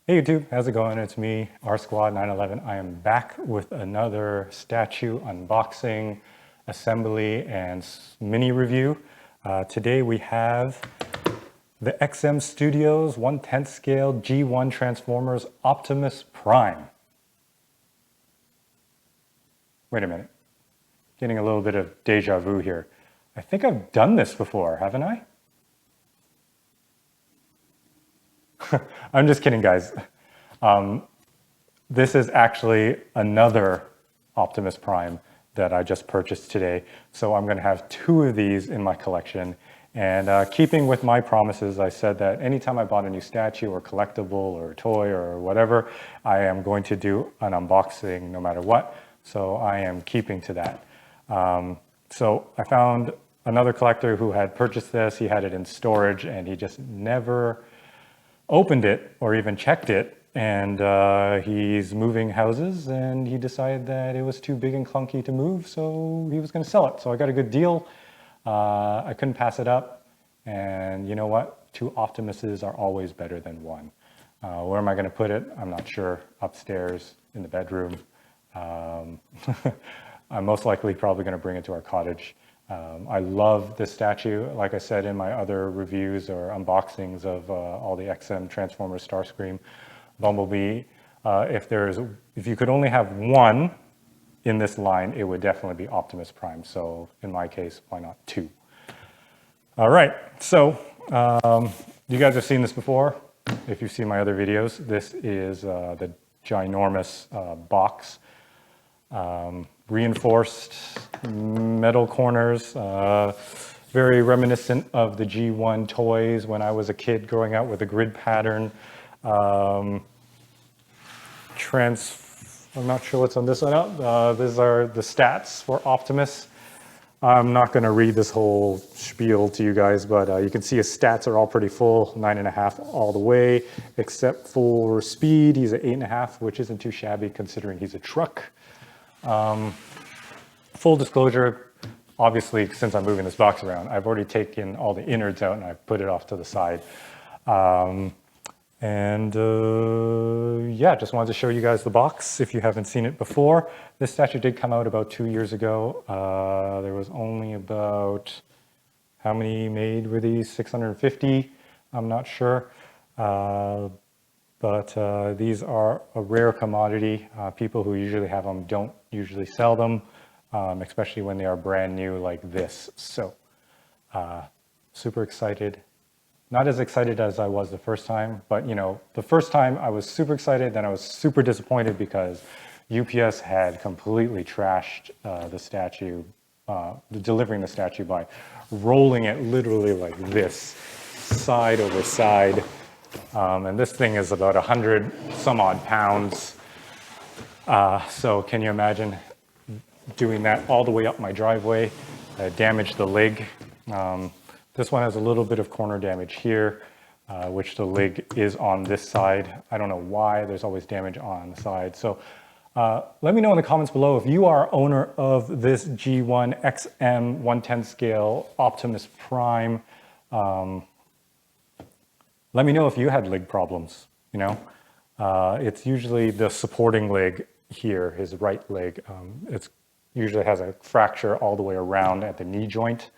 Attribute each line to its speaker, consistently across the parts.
Speaker 1: Hey YouTube, how's it going? It's me, R-Squad911. I am back with another statue unboxing, assembly, and mini review. Today we have the XM Studios 1/10 scale G1 Transformers Optimus Prime. Wait a minute, getting a little bit of deja vu here. I think I've done this before, haven't I? I'm just kidding, guys. This is actually another Optimus Prime that I just purchased today. So I'm going to have two of these in my collection. And keeping with my promises, I said that anytime I bought a new statue or collectible or toy or whatever, I am going to do an unboxing no matter what. So I am keeping to that. So I found another collector who had purchased this. He had it in storage and he just never opened it or even checked it, and he's moving houses and he decided that it was too big and clunky to move, so he was going to sell it. So I got a good deal. I couldn't pass it up, and you know what? Two Optimuses are always better than one. Where am I going to put it? I'm not sure. Upstairs in the bedroom. I'm most likely probably going to bring it to our cottage. I love this statue. Like I said in my other reviews or unboxings of all the XM Transformers, Starscream, Bumblebee, if you could only have one in this line, it would definitely be Optimus Prime. So in my case, why not two? All right, so you guys have seen this before. If you've seen my other videos, this is the ginormous box. Reinforced metal corners, very reminiscent of the G1 toys when I was a kid growing out with a grid pattern. I'm not sure what's on this one out. These are the stats for Optimus. I'm not going to read this whole spiel to you guys, but you can see his stats are all pretty full, 9.5 all the way, except for speed. He's at 8.5, which isn't too shabby considering he's a truck. Full disclosure, obviously, since I'm moving this box around, I've already taken all the innards out and I've put it off to the side. Yeah, just wanted to show you guys the box if you haven't seen it before. This statue did come out about 2 years ago. There was only about, how many made were these? 650? I'm not sure. But these are a rare commodity. People who usually have them don't usually sell them, especially when they are brand new like this. So super excited. Not as excited as I was the first time, but you know, the first time I was super excited, then I was super disappointed because UPS had completely trashed the statue, delivering the statue by rolling it literally like this, side over side. And this thing is about 100 some odd pounds. So can you imagine doing that all the way up my driveway? Damaged the leg. This one has a little bit of corner damage here, which the leg is on this side. I don't know why, there's always damage on the side. So let me know in the comments below if you are owner of this G1 XM 1/10 scale Optimus Prime. Let me know if you had leg problems, you know. It's usually the supporting leg here, his right leg. It usually has a fracture all the way around at the knee joint.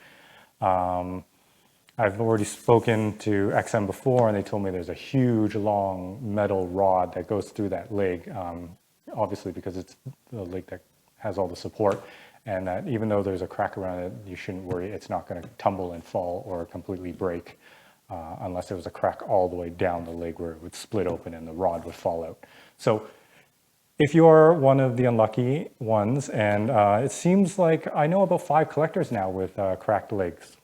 Speaker 1: I've already spoken to XM before and they told me there's a huge long metal rod that goes through that leg, obviously because it's the leg that has all the support, and that even though there's a crack around it, you shouldn't worry, it's not going to tumble and fall or completely break. Unless there was a crack all the way down the leg where it would split open and the rod would fall out. So if you're one of the unlucky ones, and it seems like I know about 5 collectors now with cracked legs.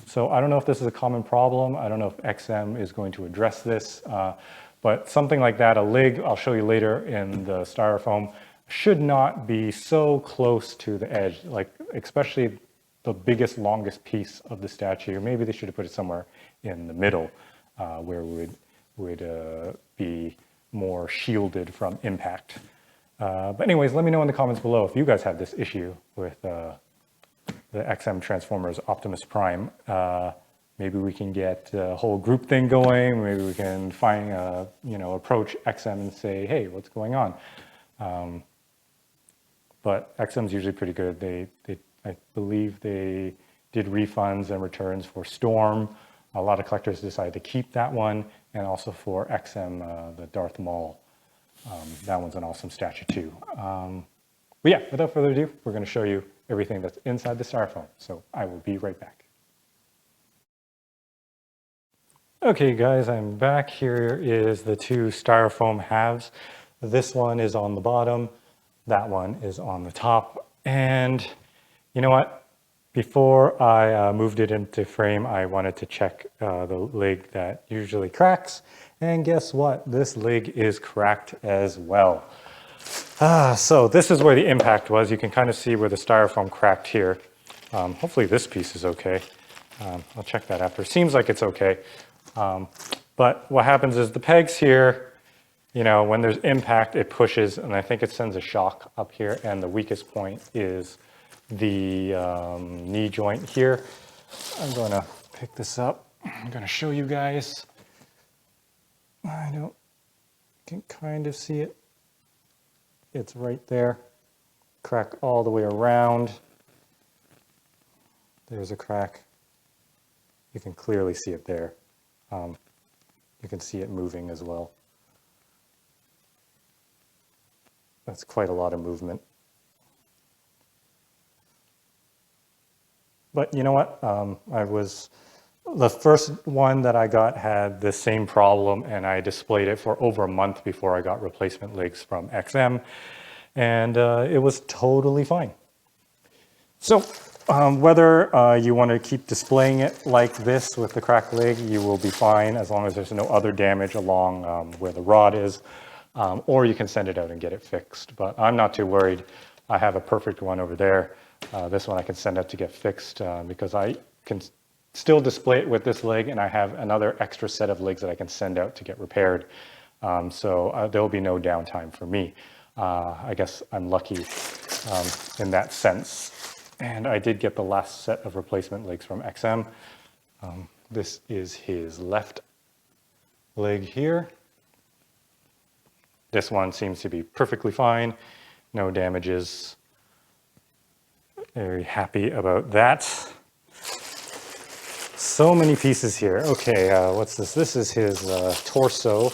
Speaker 1: So I don't know if this is a common problem. I don't know if XM is going to address this, but something like that, a leg, I'll show you later in the styrofoam, should not be so close to the edge, like especially the biggest, longest piece of the statue. Maybe they should have put it somewhere in the middle where it would be more shielded from impact. But anyways, let me know in the comments below if you guys have this issue with the XM Transformers Optimus Prime. maybe we can get a whole group thing going. Maybe we can find, approach XM and say, hey, what's going on? But XM's usually pretty good. I believe they did refunds and returns for Storm. A lot of collectors decided to keep that one, and also for XM, the Darth Maul. That one's an awesome statue too. But yeah, without further ado, we're going to show you everything that's inside the styrofoam. So I will be right back. Okay guys, I'm back. Here is the two styrofoam halves. This one is on the bottom. That one is on the top. And you know what? Before I moved it into frame, I wanted to check the lid that usually cracks. And guess what? This lid is cracked as well. So this is where the impact was. You can kind of see where the styrofoam cracked here. Hopefully this piece is okay. I'll check that after. Seems like it's okay. But what happens is the pegs here, when there's impact, it pushes, and I think it sends a shock up here, and the weakest point is the knee joint here. I'm going to pick this up. I'm going to show you guys. Can kind of see it. It's right there. Crack all the way around. There's a crack. You can clearly see it there. You can see it moving as well. That's quite a lot of movement. But you know what? The first one that I got had the same problem, and I displayed it for over a month before I got replacement legs from XM, and it was totally fine. So whether you want to keep displaying it like this with the cracked leg, you will be fine as long as there's no other damage along where the rod is, or you can send it out and get it fixed. But I'm not too worried. I have a perfect one over there. This one I can send out to get fixed because I can still display it with this leg, and I have another extra set of legs that I can send out to get repaired. So there will be no downtime for me. I guess I'm lucky in that sense. And I did get the last set of replacement legs from XM. This is his left leg here. This one seems to be perfectly fine. No damages. Very happy about that. So many pieces here. Okay, what's this? This is his torso,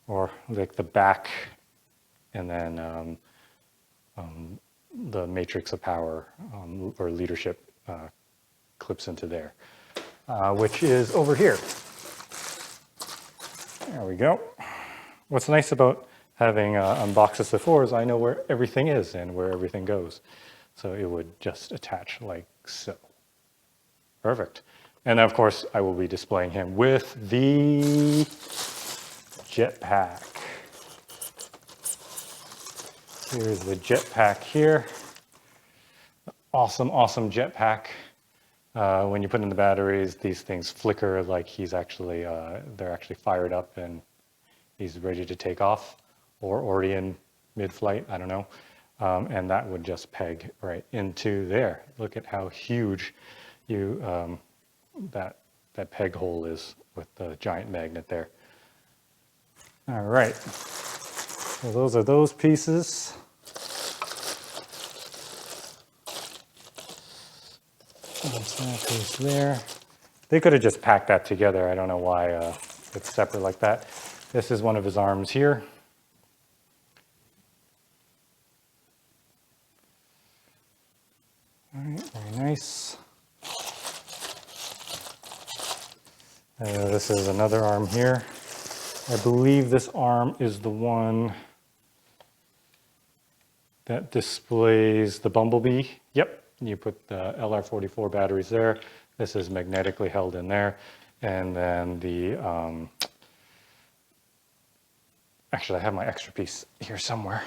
Speaker 1: or like the back, and then the matrix of power or leadership clips into there, which is over here. There we go. What's nice about having unboxed this before is I know where everything is and where everything goes. So it would just attach like so. Perfect. And of course, I will be displaying him with the jetpack. Here's the jetpack here. Awesome, awesome jetpack. When you put in the batteries, these things flicker like they're actually fired up and he's ready to take off, or already in mid-flight, I don't know. And that would just peg right into there. Look at how huge that peg hole is with the giant magnet there. All right, so those are those pieces. That's that piece there. They could have just packed that together. I don't know why it's separate like that. This is one of his arms here. All right, very nice. This is another arm here. I believe this arm is the one that displays the Bumblebee. Yep, you put the LR44 batteries there. This is magnetically held in there. And then the, actually I have my extra piece here somewhere.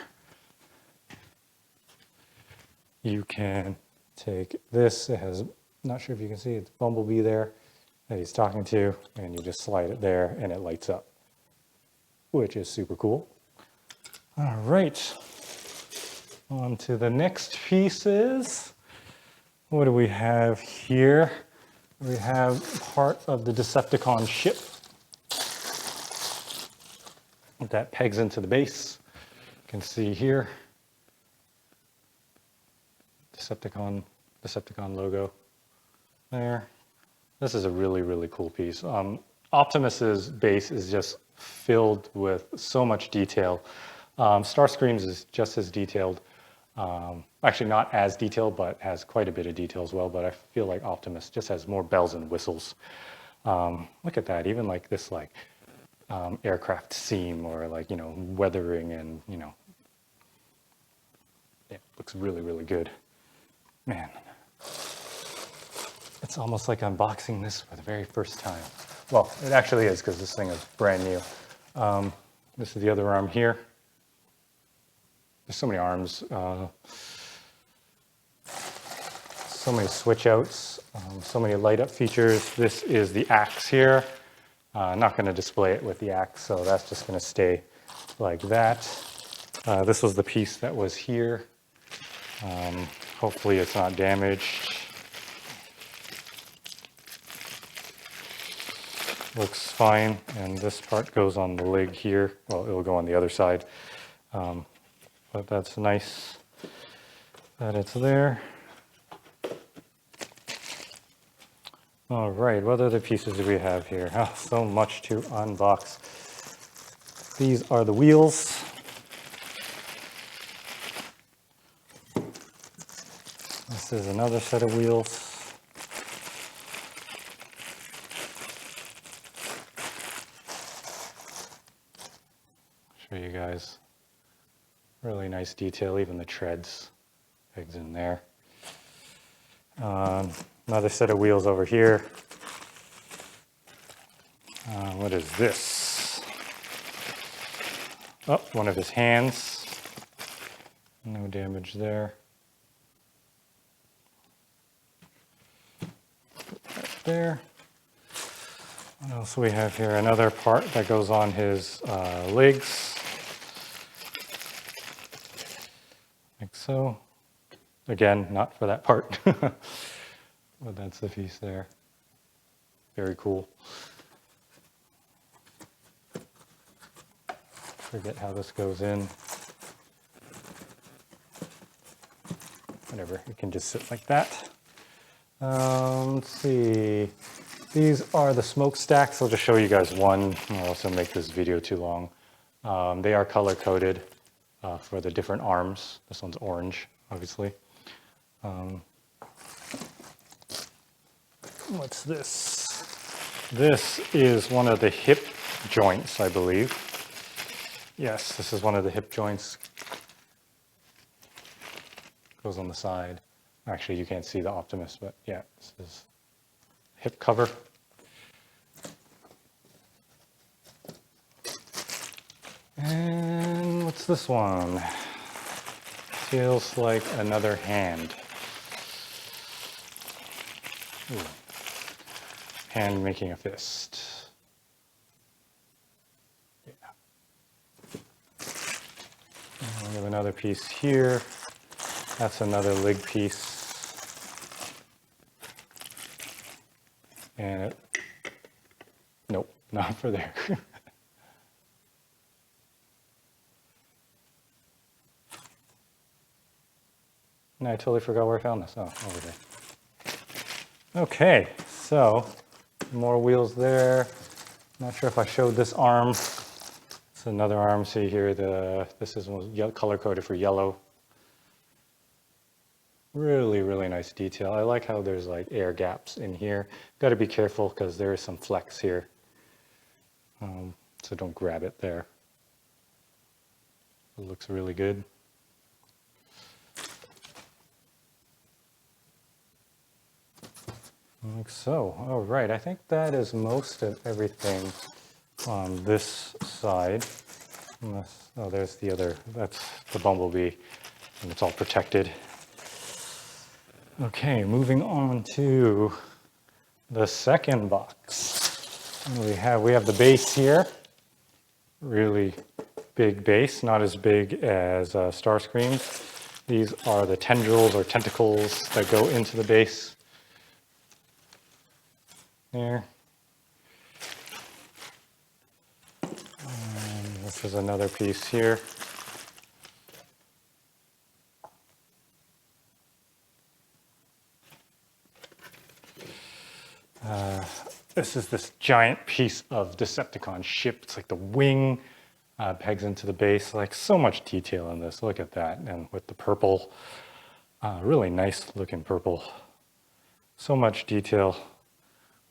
Speaker 1: You can take this, it has, not sure if you can see, it's Bumblebee there that he's talking to, and you just slide it there and it lights up, which is super cool. All right, on to the next pieces. What do we have here? we have part of the Decepticon ship that pegs into the base. You can see here, Decepticon logo there. This is a really, really cool piece. Optimus's base is just filled with so much detail. Starscream's is just as detailed. Actually not as detailed, but has quite a bit of detail as well. But I feel like Optimus just has more bells and whistles. Look at that, even like this aircraft seam or like, weathering and, yeah, looks really, really good. Man, it's almost like unboxing this for the very first time. Well, it actually is because this thing is brand new. This is the other arm here. There's so many arms, so many switch outs, so many light up features. This is the axe here. I'm not going to display it with the axe, so that's just going to stay like that. This was the piece that was here. Hopefully it's not damaged. Looks fine, and this part goes on the leg here. Well, it'll go on the other side, but that's nice that it's there. All right, what other pieces do we have here? Oh, so much to unbox. These are the wheels. This is another set of wheels. Show you guys. Really nice detail, even the treads, pegs in there. Another set of wheels over here. What is this? Oh, one of his hands. No damage there. Right there. What else do we have here? Another part that goes on his legs. Like so. Again, not for that part. But that's the piece there. Very cool. Forget how this goes in. Whatever, it can just sit like that. Let's see. These are the smokestacks. I'll just show you guys one. I'll also make this video too long. They are color coded for the different arms. This one's orange, obviously. What's this? This is one of the hip joints, I believe. Yes, this is one of the hip joints. Goes on the side. Actually, you can't see the Optimus, but yeah, this is hip cover. And what's this one? Feels like another hand. Ooh. Hand making a fist. Yeah. And we have another piece here. That's another leg piece. And nope, not for there. And I totally forgot where I found this. Oh, over there. Okay, so more wheels there. Not sure if I showed this arm. It's another arm. See here, this is color coded for yellow. Really, really nice detail. I like how there's like air gaps in here. Got to be careful because there is some flex here. So don't grab it there. It looks really good. Like so. All right, I think that is most of everything on this side. Unless, oh, there's the other, that's the Bumblebee, and it's all protected. Okay, moving on to the second box. We have the base here. Really big base, not as big as Starscream's. These are the tendrils or tentacles that go into the base. there. And this is another piece here. This is this giant piece of Decepticon ship. It's like the wing pegs into the base. Like so much detail in this. Look at that. And with the purple, really nice looking purple. So much detail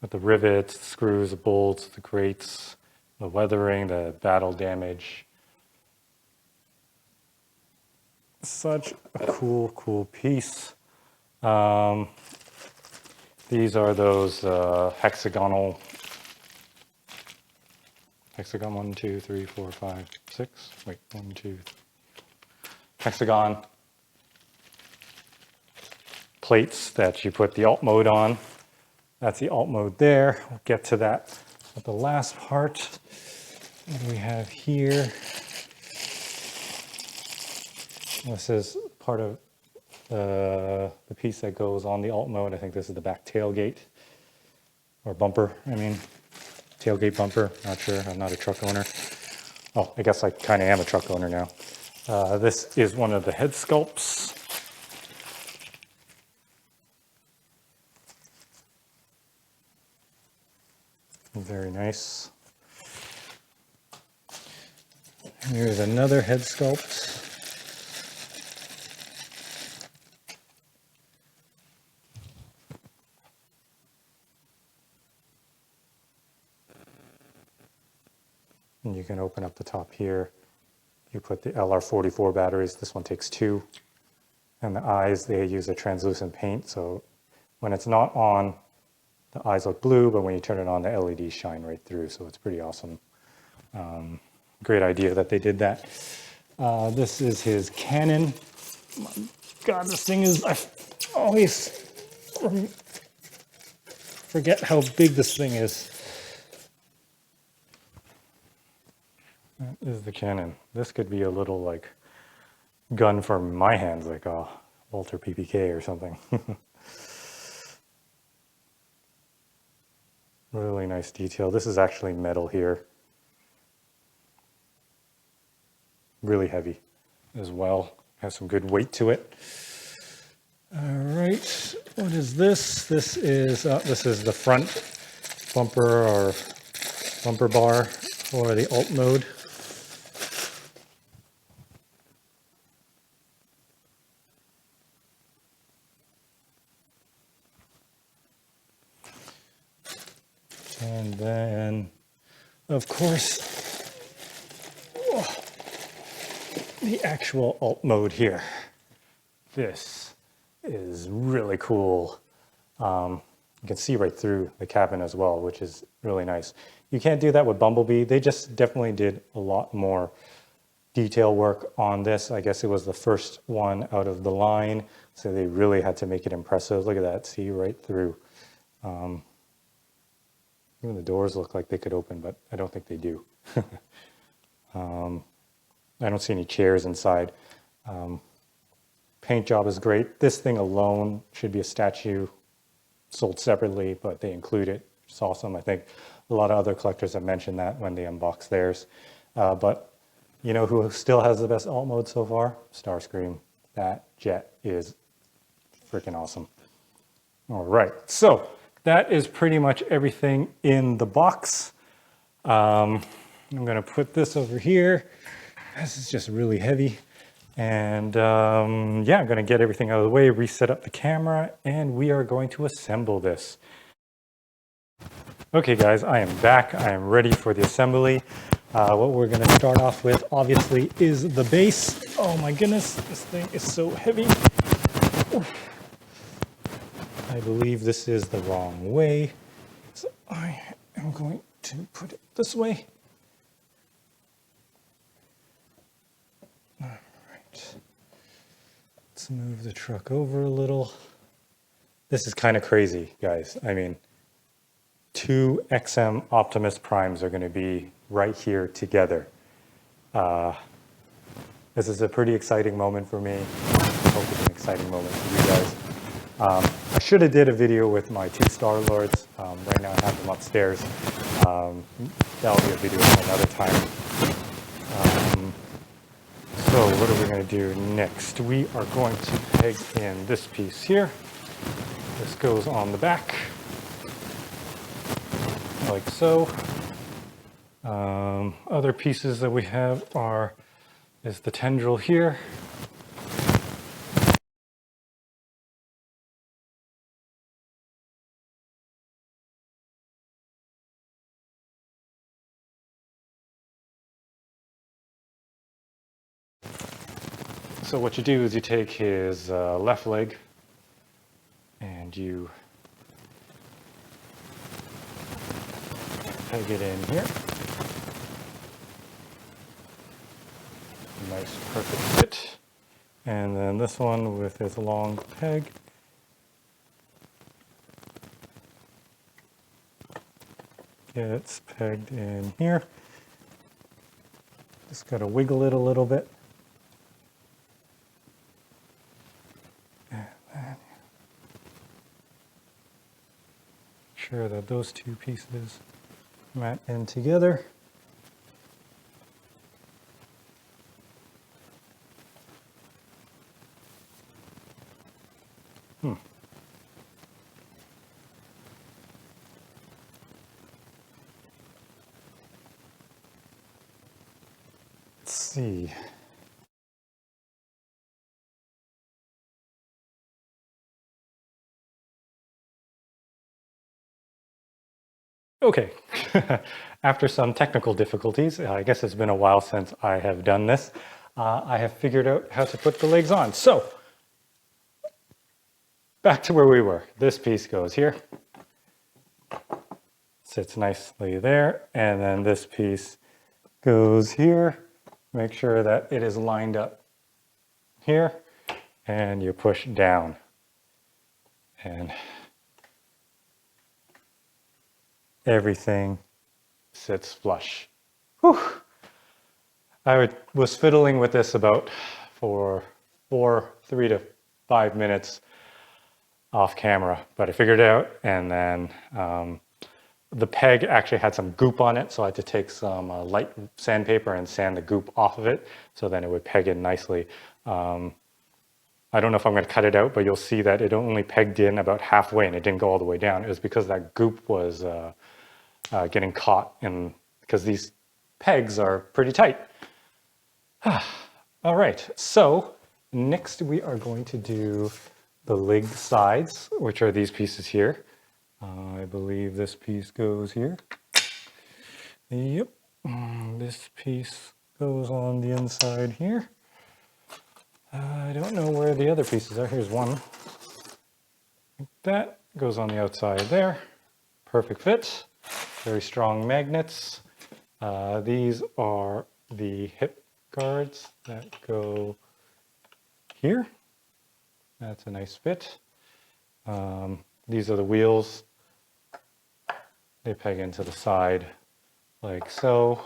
Speaker 1: with the rivets, the screws, the bolts, the grates, the weathering, the battle damage. Such a cool piece. These are those hexagon 1, 2, 3, 4, 5, 6. Wait, 1, 2, 3. Hexagon plates that you put the alt mode on. That's the alt mode there. We'll get to that with the last part. What do we have here? This is part of the piece that goes on the alt mode. I think this is the back tailgate or bumper. I mean, tailgate bumper. Not sure. I'm not a truck owner. Oh, I guess I kind of am a truck owner now. This is one of the head sculpts. Very nice. Here's another head sculpt. And you can open up the top here. You put the LR44 batteries. This one takes 2. And the eyes, they use a translucent paint. So when it's not on, the eyes look blue, but when you turn it on, the LEDs shine right through. So it's pretty awesome. Great idea that they did that. This is his cannon. My God, this thing is, I always forget how big this thing is. That is the cannon. This could be a little like gun for my hands, like a Walter PPK or something. Really nice detail. This is actually metal here. Really heavy as well. Has some good weight to it. All right, what is this? This is the front bumper or bumper bar for the alt mode. And then, of course, the actual alt mode here. This is really cool. You can see right through the cabin as well, which is really nice. You can't do that with Bumblebee. They just definitely did a lot more detail work on this. I guess it was the first one out of the line, so they really had to make it impressive. Look at that, see right through. Even the doors look like they could open, but I don't think they do. I don't see any chairs inside. Paint job is great. This thing alone should be a statue sold separately, but they include it. It's awesome. I think a lot of other collectors have mentioned that when they unbox theirs. But you know who still has the best alt mode so far? Starscream. That jet is freaking awesome. All right, so that is pretty much everything in the box. I'm gonna put this over here. This is just really heavy. And yeah, I'm gonna get everything out of the way, reset up the camera, and we are going to assemble this. Okay guys, I am back. I am ready for the assembly. What we're gonna start off with, obviously, is the base. Oh my goodness, this thing is so heavy. I believe this is the wrong way. So I am going to put it this way. All right. Let's move the truck over a little. This is kind of crazy, guys. I mean, 2 XM Optimus Primes are going to be right here together. This is a pretty exciting moment for me. I hope it's an exciting moment for you guys. I should have did a video with my two Star-Lords. Right now I have them upstairs. That'll be a video another time. So what are we going to do next? We are going to peg in this piece here. This goes on the back, like so. Other pieces that we have is the tendril here. So what you do is you take his left leg and you peg it in here. Nice, perfect fit. And then this one with its long peg. Gets pegged in here. Just got to wiggle it a little bit. And then make sure that those two pieces mat in together. Let's see. Okay, after some technical difficulties, I guess it's been a while since I have done this, I have figured out how to put the legs on. So, back to where we were. This piece goes here, sits nicely there, and then this piece goes here. Make sure that it is lined up here, and you push down. And everything sits flush. Whew. I was fiddling with this about for 3 to 5 minutes off camera, but I figured it out, and then the peg actually had some goop on it, so I had to take some light sandpaper and sand the goop off of it, so then it would peg in nicely. I don't know if I'm going to cut it out, but you'll see that it only pegged in about halfway and it didn't go all the way down. It was because that goop was getting caught in, because these pegs are pretty tight. All right, so next we are going to do the leg sides, which are these pieces here. I believe this piece goes here. Yep, this piece goes on the inside here. I don't know where the other pieces are. Here's one. That goes on the outside there. Perfect fit. Very strong magnets. These are the hip guards that go here. That's a nice fit. These are the wheels. They peg into the side like so.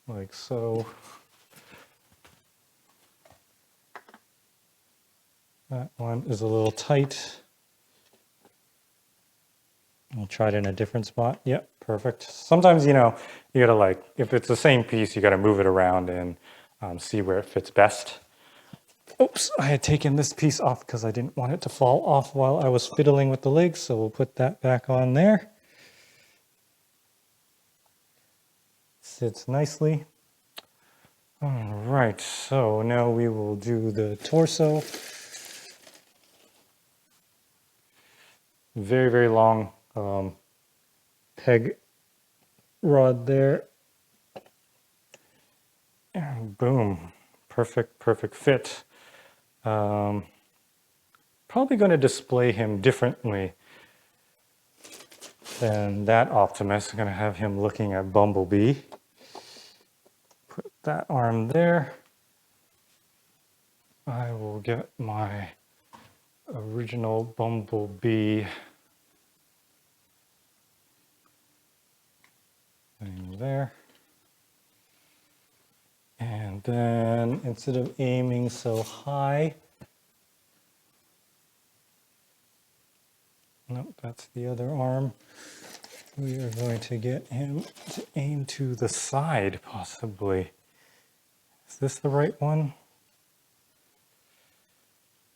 Speaker 1: Like so. That one is a little tight. I'll try it in a different spot. Yep, perfect. Sometimes, you know, you gotta like, if it's the same piece, you gotta move it around and see where it fits best. Oops, I had taken this piece off because I didn't want it to fall off while I was fiddling with the legs, so we'll put that back on there. Sits nicely. All right, so now we will do the torso. Very, very long peg rod there. And boom, perfect, perfect fit. Probably going to display him differently than that Optimus. I'm going to have him looking at Bumblebee. Put that arm there. I will get my original Bumblebee thing there. And And then instead of aiming so high, nope, that's the other arm. We are going to get him to aim to the side, possibly. Is this the right one?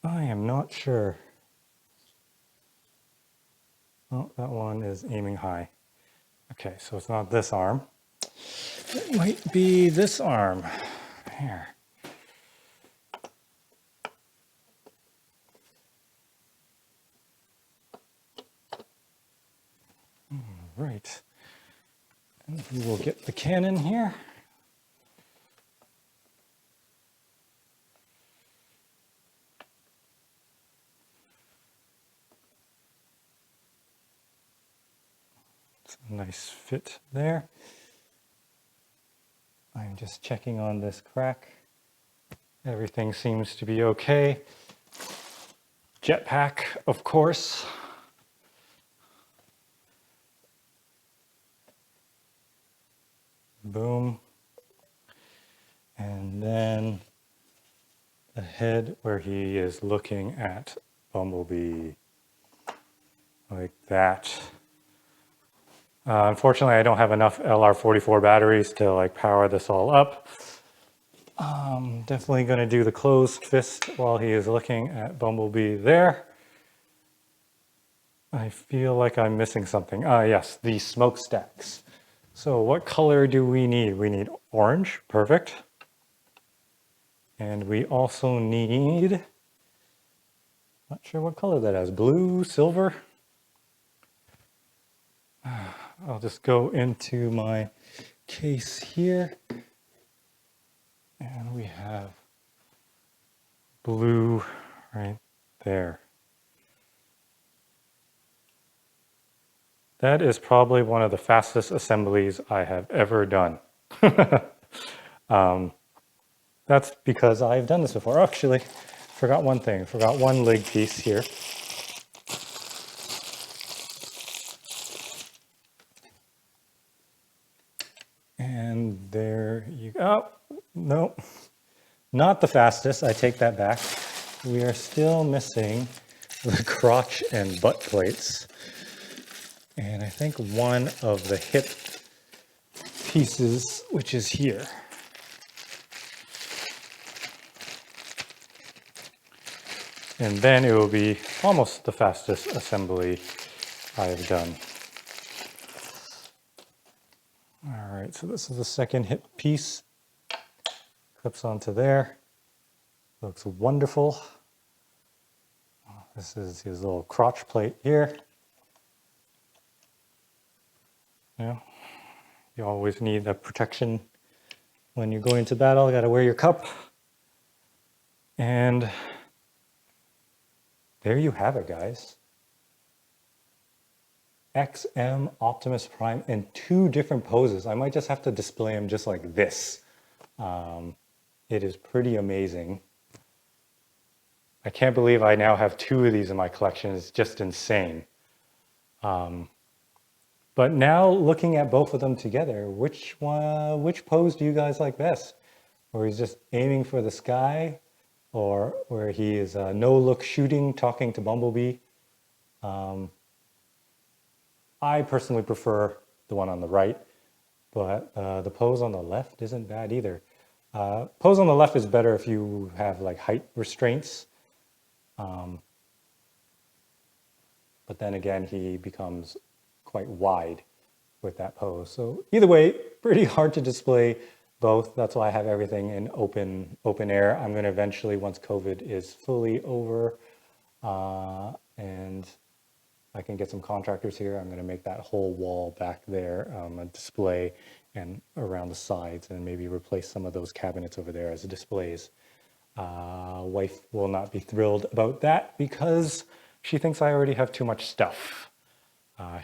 Speaker 1: I am not sure. Oh, that one is aiming high. Okay, so it's not this arm. It might be this arm. Here. All right. And we will get the cannon here. It's a nice fit there. I'm just checking on this crack. Everything seems to be okay. Jetpack, of course. Boom. And then the head where he is looking at Bumblebee. Like that. Unfortunately, I don't have enough LR44 batteries to like power this all up. Definitely going to do the closed fist while he is looking at Bumblebee there. I feel like I'm missing something. Yes, the smokestacks. So what color do we need? We need orange, perfect. And we also need, not sure what color that is, blue, silver. I'll just go into my case here. And we have blue right there. That is probably one of the fastest assemblies I have ever done. That's because I've done this before. Actually, forgot one thing. Forgot one leg piece here. And there you go. Oh, no, not the fastest. I take that back. We are still missing the crotch and butt plates. And I think one of the hip pieces, which is here. And then it will be almost the fastest assembly I have done. All right, so this is the second hip piece. Clips onto there. Looks wonderful. This is his little crotch plate here. Yeah, you always need a protection when you're going to battle. You got to wear your cup. And there you have it, guys. XM Optimus Prime in 2 different poses. I might just have to display him just like this. It is pretty amazing. I can't believe I now have 2 of these in my collection. It's just insane. But now looking at both of them together, which pose do you guys like best? Where he's just aiming for the sky, or where he is no-look shooting, talking to Bumblebee? I personally prefer the one on the right, but the pose on the left isn't bad either. Pose on the left is better if you have like height restraints. But then again, he becomes quite wide with that pose. So either way, pretty hard to display both. That's why I have everything in open air. I'm going to eventually, once COVID is fully over and I can get some contractors here, I'm going to make that whole wall back there a display, and around the sides, and maybe replace some of those cabinets over there as displays. Wife will not be thrilled about that because she thinks I already have too much stuff.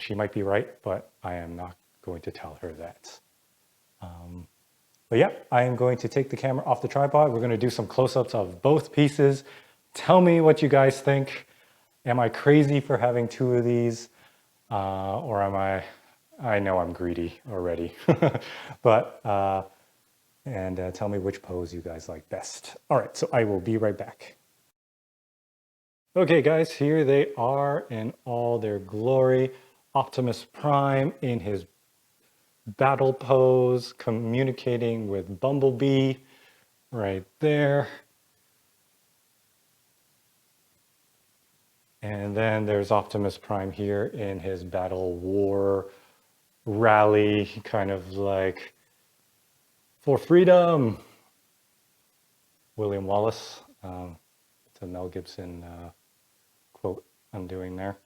Speaker 1: She might be right, but I am not going to tell her that. But yeah, I am going to take the camera off the tripod. We're going to do some close-ups of both pieces. Tell me what you guys think. Am I crazy for having 2 of these? Or am I know I'm greedy already. But and tell me which pose you guys like best. All right, so I will be right back. Okay guys, here they are in all their glory. Optimus Prime in his battle pose, communicating with Bumblebee right there. And then there's Optimus Prime here in his battle war rally, kind of like for freedom. William Wallace. It's a Mel Gibson quote I'm doing there.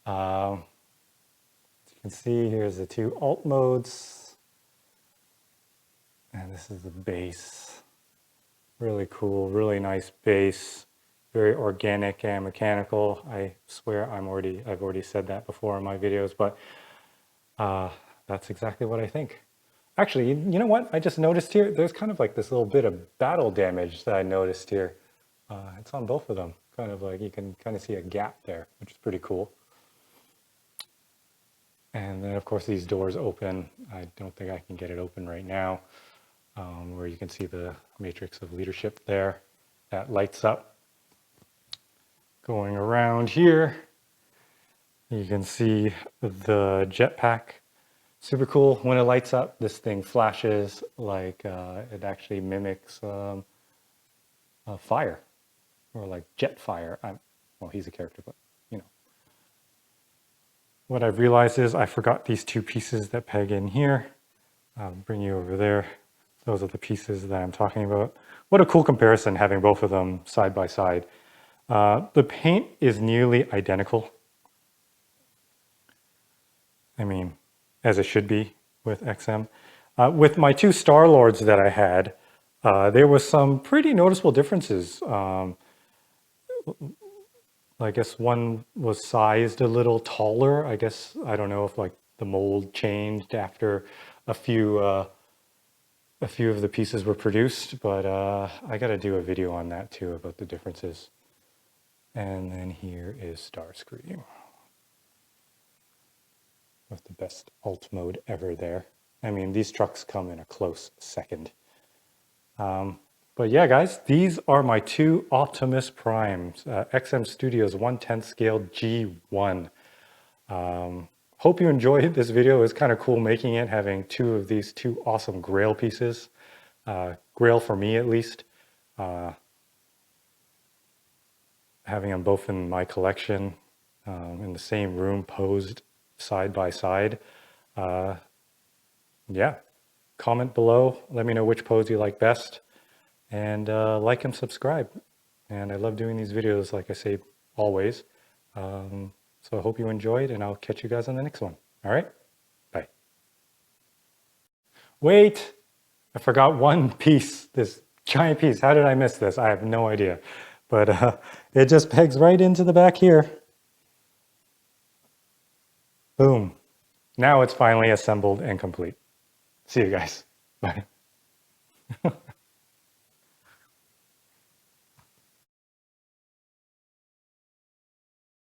Speaker 1: As you can see, here's the two alt modes. And this is the base. Really cool, really nice base. Very organic and mechanical. I swear I've already said that before in my videos, but that's exactly what I think. Actually, you know what? I just noticed here, there's kind of like this little bit of battle damage that I noticed here. It's on both of them. Kind of like you can kind of see a gap there, which is pretty cool. And then of course these doors open. I don't think I can get it open right now, where you can see the matrix of leadership there. That lights up. Going around here, you can see the jetpack. Super cool. When it lights up, this thing flashes like it actually mimics fire, or like jet fire. Well, he's a character, but you know. What I've realized is I forgot these two pieces that peg in here. I'll bring you over there. Those are the pieces that I'm talking about. What a cool comparison having both of them side by side. The paint is nearly identical. I mean, as it should be with XM. With my two Star-Lords that I had, there was some pretty noticeable differences. I guess one was sized a little taller. I guess, I don't know if like the mold changed after a few of the pieces were produced, but I got to do a video on that too about the differences. And then here is Starscream with the best alt mode ever there. I mean, these trucks come in a close second. But yeah, guys, these are my two Optimus Primes, XM Studios 1/10 scale G1. Hope you enjoyed this video. It was kind of cool making it, having two of these two awesome Grail pieces. Grail for me, at least. Having them both in my collection, in the same room, posed side by side. Yeah, comment below. Let me know which pose you like best. And like and subscribe. And I love doing these videos, like I say, always. So I hope you enjoyed, and I'll catch you guys on the next one. All right? Bye. Wait! I forgot one piece, this giant piece. How did I miss this? I have no idea. But it just pegs right into the back here. Boom. Now it's finally assembled and complete. See you guys. Bye.